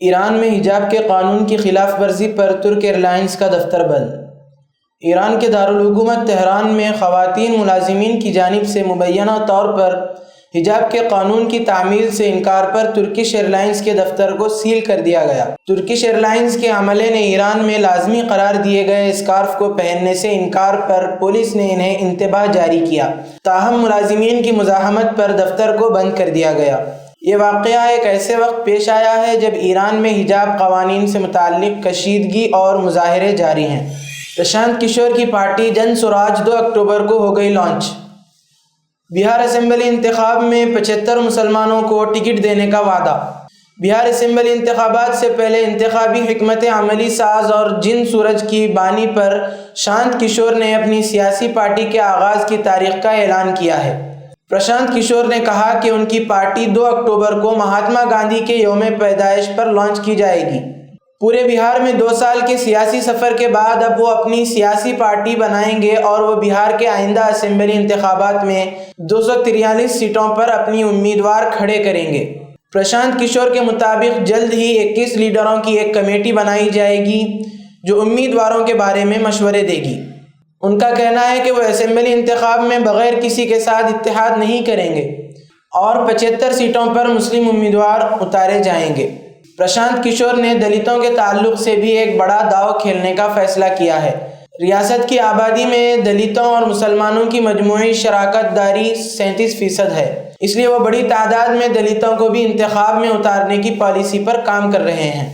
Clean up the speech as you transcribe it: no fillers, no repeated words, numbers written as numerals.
ایران میں حجاب کے قانون کی خلاف ورزی پر ترک ایئر لائنز کا دفتر بند۔ ایران کے دارالحکومت تہران میں خواتین ملازمین کی جانب سے مبینہ طور پر حجاب کے قانون کی تعمیل سے انکار پر ترکش ایئر لائنز کے دفتر کو سیل کر دیا گیا۔ ترکش ایئر لائنز کے عملے نے ایران میں لازمی قرار دیے گئے اسکارف کو پہننے سے انکار پر پولیس نے انہیں انتباہ جاری کیا، تاہم ملازمین کی مزاحمت پر دفتر کو بند کر دیا گیا۔ یہ واقعہ ایک ایسے وقت پیش آیا ہے جب ایران میں حجاب قوانین سے متعلق کشیدگی اور مظاہرے جاری ہیں۔ پرشانت کشور کی پارٹی جن سوراج 2 اکتوبر کو ہو گئی لانچ۔ بہار اسمبلی انتخاب میں 75 مسلمانوں کو ٹکٹ دینے کا وعدہ۔ بہار اسمبلی انتخابات سے پہلے انتخابی حکمت عملی ساز اور جن سورج کی بانی پر شانت کشور نے اپنی سیاسی پارٹی کے آغاز کی تاریخ کا اعلان کیا ہے۔ پرشانت کشور نے کہا کہ ان کی پارٹی 2 اکتوبر کو مہاتما گاندھی کے یوم پیدائش پر لانچ کی جائے گی۔ پورے بہار میں 2 سال کے سیاسی سفر کے بعد اب وہ اپنی سیاسی پارٹی بنائیں گے اور وہ بہار کے آئندہ اسمبلی انتخابات میں 243 سیٹوں پر اپنی امیدوار کھڑے کریں گے۔ پرشانت کشور کے مطابق جلد ہی 21 لیڈروں کی ایک کمیٹی بنائی جائے گی جو امیدواروں کے بارے میں مشورے دے گی۔ ان کا کہنا ہے کہ وہ اسمبلی انتخاب میں بغیر کسی کے ساتھ اتحاد نہیں کریں گے اور 75 سیٹوں پر مسلم امیدوار اتارے جائیں گے۔ پرشانت کشور نے دلتوں کے تعلق سے بھی ایک بڑا داؤ کھیلنے کا فیصلہ کیا ہے۔ ریاست کی آبادی میں دلتوں اور مسلمانوں کی مجموعی شراکت داری 37% ہے، اس لیے وہ بڑی تعداد میں دلتوں کو بھی انتخاب میں اتارنے کی پالیسی پر کام کر رہے ہیں۔